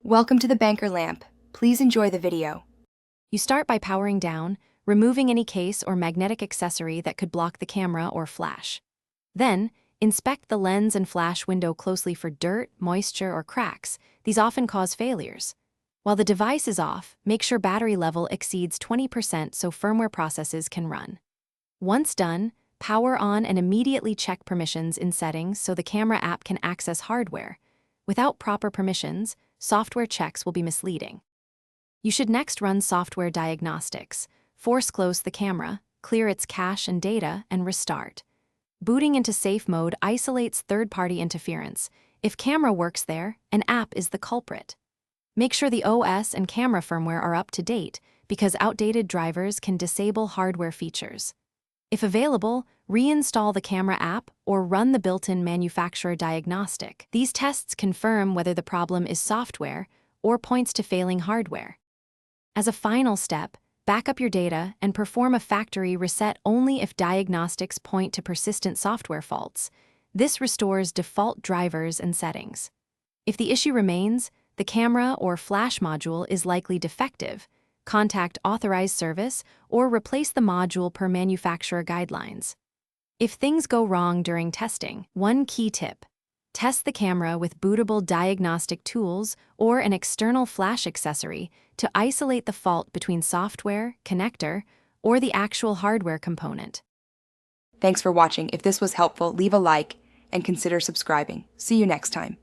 Welcome to the banker lamp. Please enjoy the video. You start by powering down, removing any case or magnetic accessory that could block the camera or flash. Then, inspect the lens and flash window closely for dirt, moisture, or cracks. These often cause failures. While the device is off, make sure battery level exceeds 20% so firmware processes can run. Once done, power on and immediately check permissions in settings so the camera app can access hardware. Without proper permissions, software checks will be misleading. You should next run software diagnostics, force close the camera, clear its cache and data, and restart. Booting into safe mode isolates third-party interference. If camera works there, an app is the culprit. Make sure the OS and camera firmware are up to date because outdated drivers can disable hardware features. If available, reinstall the camera app or run the built-in manufacturer diagnostic. These tests confirm whether the problem is software or points to failing hardware. As a final step, back up your data and perform a factory reset only if diagnostics point to persistent software faults. This restores default drivers and settings. If the issue remains, the camera or flash module is likely defective. Contact authorized service or replace the module per manufacturer guidelines. If things go wrong during testing, one key tip: test the camera with bootable diagnostic tools or an external flash accessory to isolate the fault between software, connector, or the actual hardware component. Thanks for watching. If this was helpful, leave a like and consider subscribing. See you next time.